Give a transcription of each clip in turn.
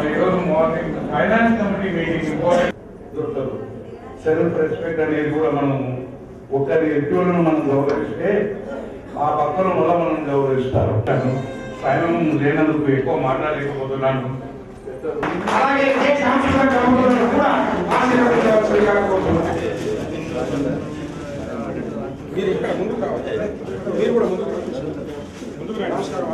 ఈరోజు morning finance committee meeting important. Self respect అనేది కూడా మనం ఒకరి వ్యక్తులను మనం గౌరవిస్తే ఆ పక్కన వల్ల మనం గౌరవిస్తారు. సమయం లేనందుకు ఎక్కువ మాట్లాడలేకపోతున్నాను. అలాగే మీరు ఇక్కడ ముందుకు రావాలి, మీరు కూడా ముందుకు నమస్కారం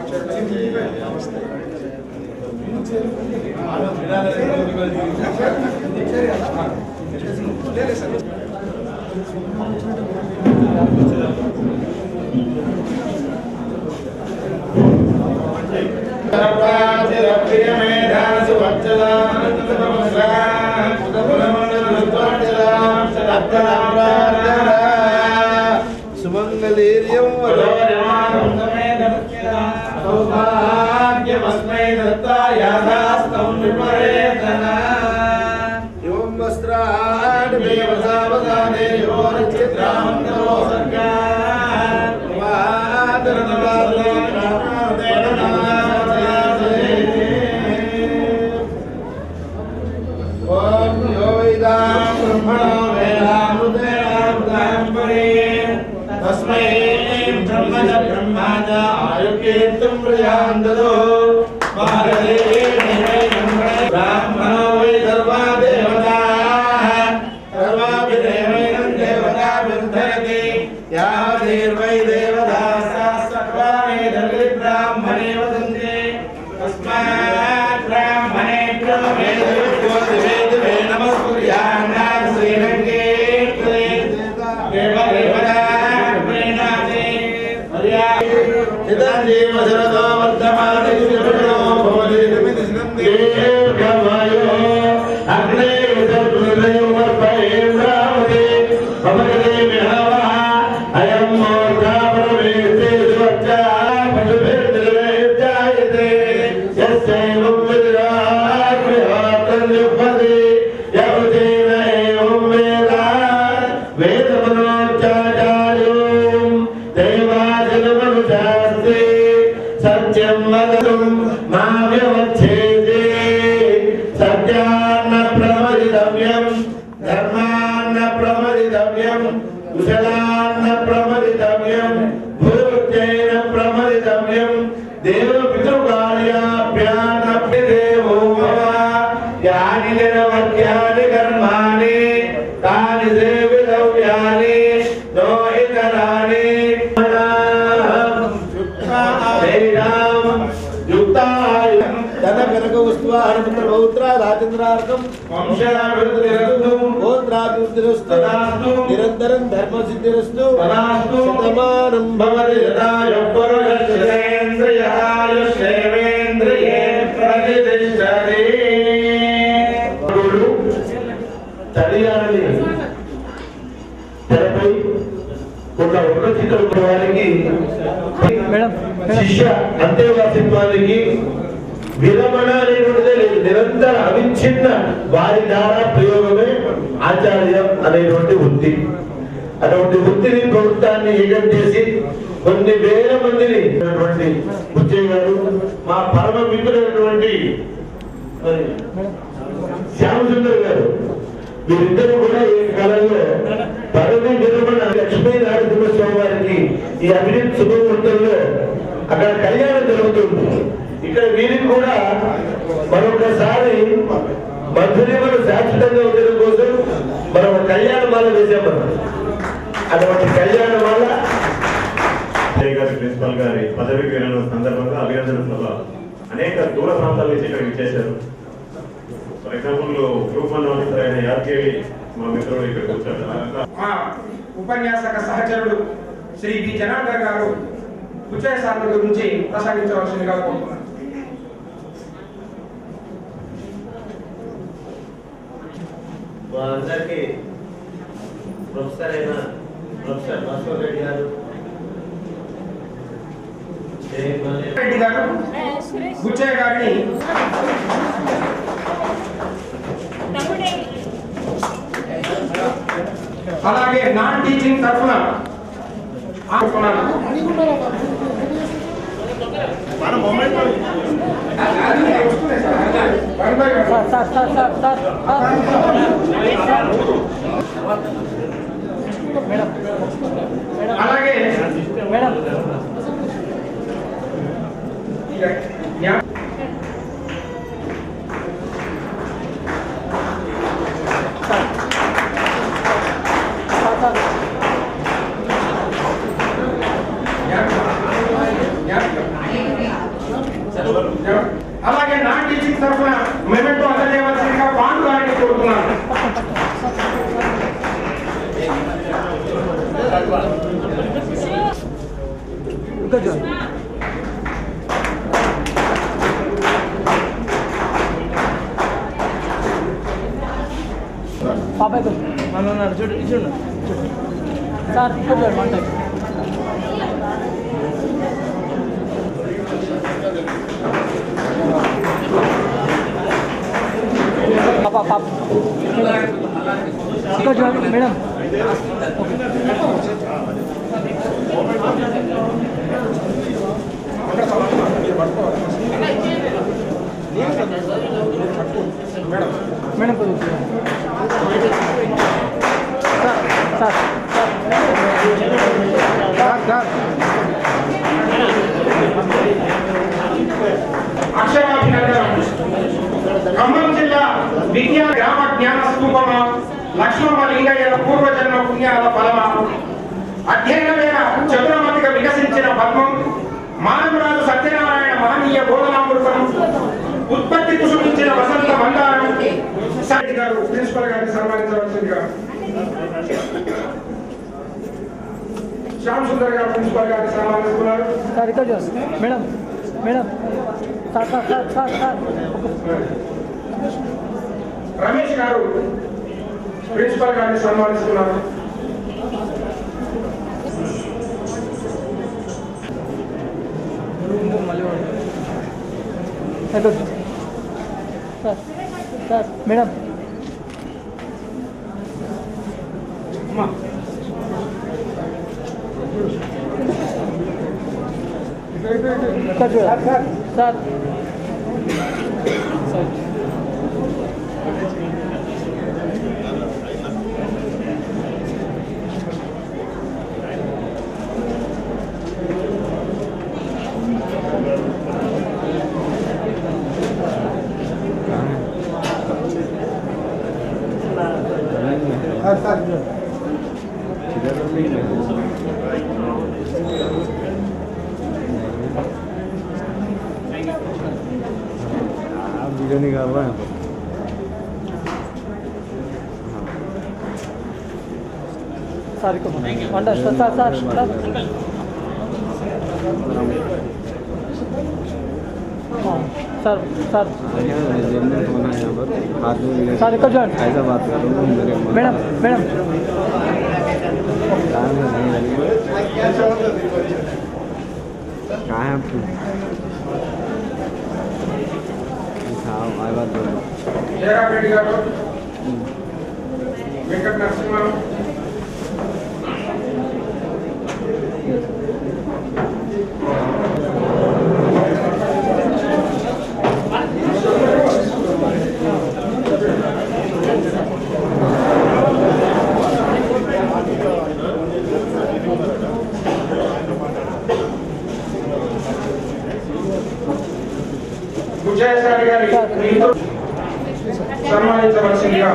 सुमंगलीर्यं सौभाग्यमस्मै दत्तायादास्तं विपरेतना एवं वस्त्रान् देवतावदाने योरचित्रामन्तो सर्गान् ओम यो वेदां ब्रह्मणो वेदामृतेनामृतां परे तस्मै ब्रह्मज ब्रह्माज आयुर्कीर्तिं प्रजान्दतो ब्राह्मणो वै सर्वा देवताः सर्वाभिदेवैनं देवताभिर्धरति यावदेर्वै देवताः सर्वाणि ब्राह्मणे वदन्ति तस्मात् ब्राह्मणेभ्यो वेदवे नमस्कुर्यान्नाथ श्रीरङ्गे देवशरदो वर्धमाने सुरतो भवति देवमायो अग्ने सर्वदेवपैन्द्रावते भवते विहावा अयं मोर्धा परमेते सुवच्चा पशुभिर्दिवे जायते यस्यैवं विद्रात् विहातन्युपदे यवतेन एवं वेदा वेदमनोच्चाचार्यो देवाजनमनुशास्त्रे सत्यं वदतुं मा व्यवच्छेदे सत्यान्न प्रमदितव्यं धर्मान्न प्रमदितव्यं कुशलान्न प्रमदितव्यं भूत्यैन प्रमदितव्यं देवपितृकार्याभ्यानपि देवो भव यानि निरवध्यानि कर्माणि तानि सेवितव्यानि नो इतराणि निरंतरं धर्म सिद्धिरस्तु शतमानं भवति यदायुः पुरुषश्रेन्द्रिये प्रतिष्ठति తెరపై ఒక ఉన్నతికల వారికి శిష్య అంతేవాసిత్వానికి విరమణ అనేటువంటిదే లేదు. నిరంతర అవిచ్ఛిన్న వారి ద్వారా ప్రయోగమే ఆచార్యం అనేటువంటి వృత్తి. అటువంటి వృత్తిని ప్రభుత్వాన్ని ఏకం చేసి కొన్ని వేల మందిని బుచ్చయ్య గారు, మా పరమ మిత్రుడైనటువంటి శ్యామసుందర్ గారు, వీరిద్దరూ కూడా ఈ కాలంలో పదవి విరమణ లక్ష్మీ నరసింహస్వామి వారికి ఈ అభివృద్ధి శుభముహూర్తంలో అక్కడ కళ్యాణం జరుగుతుంది. ఇక్కడ వీరికి కూడా మరొకసారి మధురిమను శాశ్వతంగా ఉండడం కోసం మనం కళ్యాణమాల వేసామన్న. అటువంటి కళ్యాణమాల ప్రిన్సిపల్ గారి పదవి విరమణ సందర్భంగా అభినందన సభ అనేక దూర ప్రాంతాల నుంచి ఇక్కడికి చేశారు. ఫర్ ఎగ్జాంపుల్ గ్రూప్ 1 ఆఫీసర్ అయిన యాదగిరి మా మిత్రుడు ఇక్కడికి వచ్చారు. మా ఉపన్యాసక సహచరుడు శ్రీ బి జనార్దన్ గారు ఉచ్చయ సాధన గురించి ప్రసంగించవలసిందిగా కోరుతున్నాను. మా అందరికీ ప్రొఫెసర్ అయిన ప్రొఫెసర్ భాస్కర్ రెడ్డి గారు, రెడ్డి గారు ఉచ్చయ గారిని అలాగే నాన్ టీచింగ్ తరఫున అలాగే మేడం అలాగే నా టీచింగ్ తరఫున మెమెంటో అందజేయవలసిందిగా పాండు గారిని కోరుతున్నాను. పాపాయ్ కొంచెం చూడు చూడు సార్ ఇక్కడ మాట పాపా పాప ఇక్కడ చూడండి మేడం మేడం సార్ అక్షరాభినందనం. ఖమ్మం జిల్లా విద్యా గ్రామ జ్ఞాన స్తూపమ లక్ష్మణ లింగయ్య పూర్వజన్మ పుణ్యాల ఫలమ అధ్యయనమైన చతురమతిగా వికసించిన పద్మం మానవరాజు సత్యనారాయణ మహనీయ బోధనామృతం ఉత్పత్తి కుసుమించిన వసంత మందారం. సాయి గారు ప్రిన్సిపల్ గారిని సన్మానించవలసిందిగా శ్యామ్ సుందర్ గారు ప్రిన్సిపల్ గారిని సన్మానిస్తున్నారు. సార్ ఇక్కడ చూడండి madam madam sir sir sir sir sir Ramesh garu principal గారిని సన్మానిస్తున్నారు. Sir sir madam sir sir video निकाल रहा है సార్ వంట sir sir sir sir sir लेजमेंट होना है यहाँ पर हाथ में मिले సార్ ఇక్కడ చూడండి ऐसा बात कर रहा हूँ मेरे మేడం మేడం कहाँ है आपकी हाँ आई बात बोल रहा జయరామ్ రెడ్డి గారు వెంకట నరసింహరావు విజయసాయి గారి సన్మానించవలసిందిగా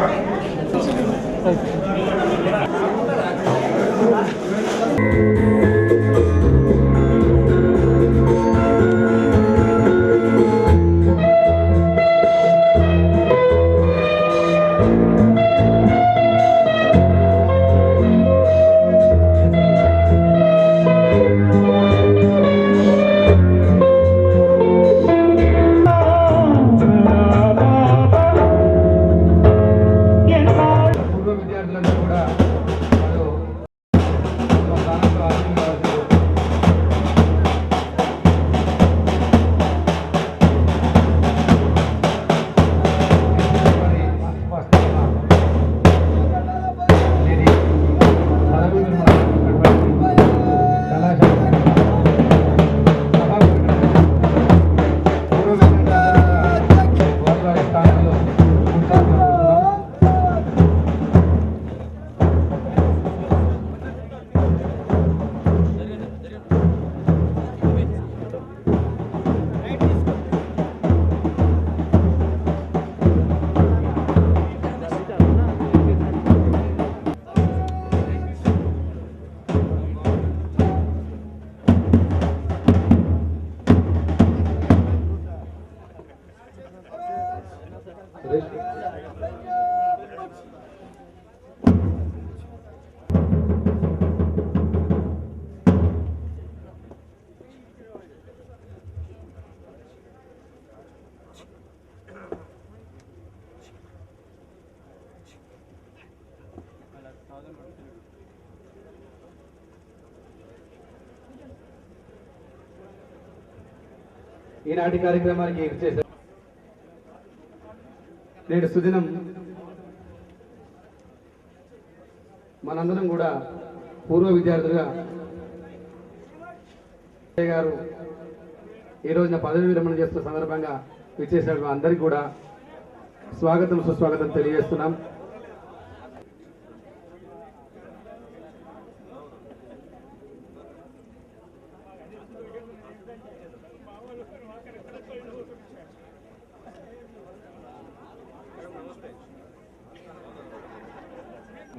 ఈనాటి కార్యక్రమానికి చేశారు. నేడు సుదినం మనందరం కూడా పూర్వ విద్యార్థులుగా గారు ఈ రోజున పదవి విరమణ చేస్తున్న సందర్భంగా విచ్చేసిన అందరికీ కూడా స్వాగతం సుస్వాగతం తెలియజేస్తున్నాం.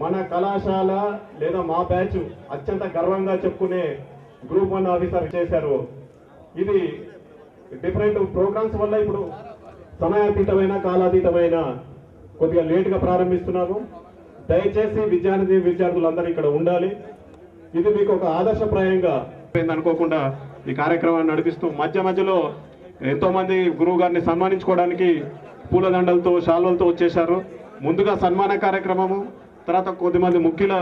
మన కళాశాల లేదా మా బ్యాచ్ అత్యంత గర్వంగా చెప్పుకునే గ్రూప్ 1 ఆఫీసర్ చేశారు. ఇది డిఫరెంట్ ప్రోగ్రామ్స్ వల్ల ఇప్పుడు సమయాతీతమైన కాలాతీతమైన కొద్దిగా లేటుగా ప్రారంభిస్తున్నాము. దయచేసి విద్యార్థులందరూ ఇక్కడ ఉండాలి. ఇది మీకు ఒక ఆదర్శప్రాయంగా అనుకోకుండా ఈ కార్యక్రమాన్ని నడిపిస్తూ మధ్యలో ఎంతో మంది గురువు గారిని సన్మానించుకోవడానికి పూలదండలతో శాల్వలతో వచ్చేశారు. ముందుగా సన్మాన కార్యక్రమము, తర్వాత కొద్దిమంది ముఖ్యుల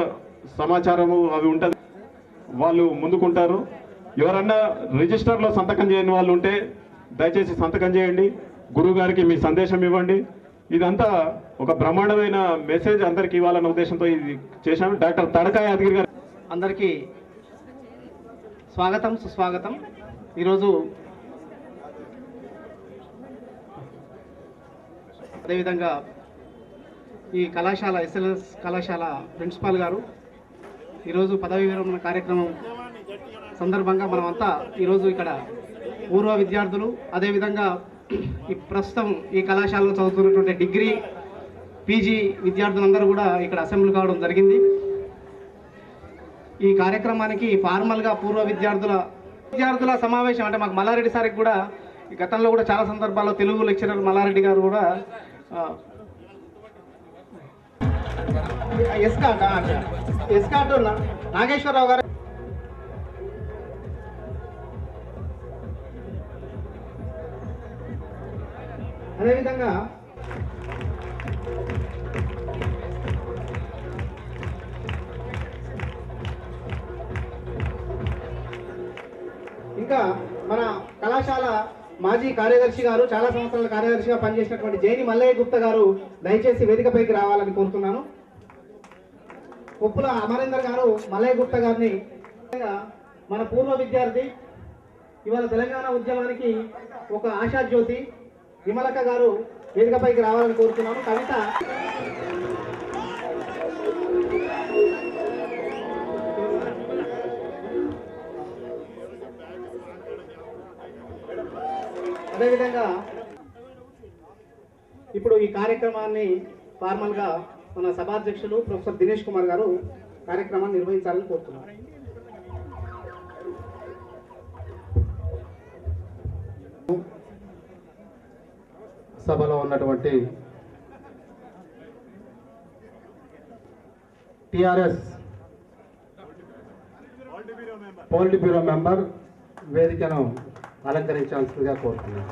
సమాచారము అవి ఉంటుంది, వాళ్ళు ముందుకుంటారు. ఎవరన్నా రిజిస్టర్లో సంతకం చేయని వాళ్ళు ఉంటే దయచేసి సంతకం చేయండి, గురువు గారికి మీ సందేశం ఇవ్వండి. ఇదంతా ఒక బ్రహ్మాండమైన మెసేజ్ అందరికి ఇవ్వాలన్న ఉద్దేశంతో ఇది చేశాను. డాక్టర్ తడకా యాదగిరి గారు అందరికీ స్వాగతం సుస్వాగతం. ఈరోజు అదేవిధంగా ఈ కళాశాల ఎస్ఎల్ఎస్ కళాశాల ప్రిన్సిపాల్ గారు ఈరోజు పదవి విరమణ కార్యక్రమం సందర్భంగా మనమంతా ఈరోజు ఇక్కడ పూర్వ విద్యార్థులు, అదేవిధంగా ఈ ప్రస్తుతం ఈ కళాశాలలో చదువుతున్నటువంటి డిగ్రీ పీజీ విద్యార్థులందరూ కూడా ఇక్కడ అసెంబ్లీ కావడం జరిగింది. ఈ కార్యక్రమానికి ఫార్మల్గా పూర్వ విద్యార్థుల సమావేశం అంటే మాకు మల్లారెడ్డి సార్కి కూడా గతంలో కూడా చాలా సందర్భాల్లో తెలుగు లెక్చరర్ మల్లారెడ్డి గారు కూడా ఎస్కాట్ నాగేశ్వరరావు గారు అదేవిధంగా ఇంకా మన కళాశాల మాజీ కార్యదర్శి గారు, చాలా సంవత్సరాల కార్యదర్శిగా పనిచేసినటువంటి జైని మల్లయ్య గుప్తా గారు దయచేసి వేదికపైకి రావాలని కోరుతున్నాను. ఉప్పుల అమరేందర్ గారు మల్లయ్య గుప్తా గారిని, మన పూర్వ విద్యార్థి, ఇవాళ తెలంగాణ ఉద్యమానికి ఒక ఆశాజ్యోతి విమలక్క గారు వేదికపైకి రావాలని కోరుతున్నాను. కవిత అదేవిధంగా ఇప్పుడు ఈ కార్యక్రమాన్ని ఫార్మల్గా మన సభాధ్యక్షులు ప్రొఫెసర్ దినేష్ కుమార్ గారు కార్యక్రమాన్ని నిర్వహించాలని కోరుతున్నారు. సభలో ఉన్నటువంటి టిఆర్ఎస్ పోలిట్ బ్యూరో మెంబర్ వేదికను అలంకరించాల్సిందిగా కోరుతున్నాను.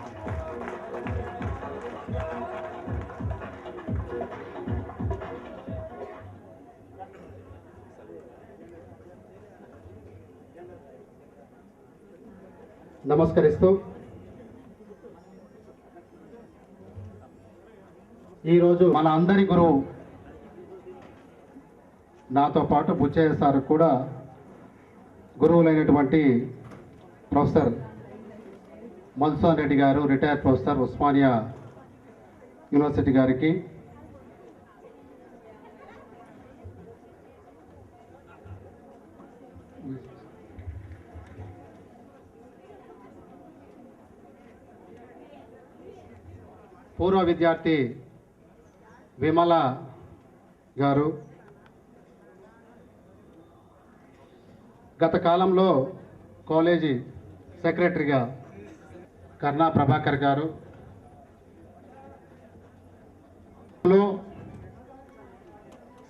నమస్కరిస్తూ ఈరోజు మన అందరి గురువు, నాతో పాటు బుచ్చయ్య సార్ కూడా గురువులైనటువంటి ప్రొఫెసర్ మధుసూదన్ రెడ్డి గారు, రిటైర్డ్ ప్రొఫెసర్ ఉస్మానియా యూనివర్సిటీ గారికి, పూర్వ విద్యార్థి విమల గారు, గత కాలంలో కాలేజీ సెక్రటరీగా కర్ణా ప్రభాకర్ గారు,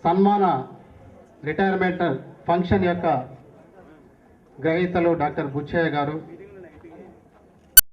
సన్మాన రిటైర్మెంట్ ఫంక్షన్ యొక్క గ్రహీతలు డాక్టర్ బుచ్చయ్య గారు,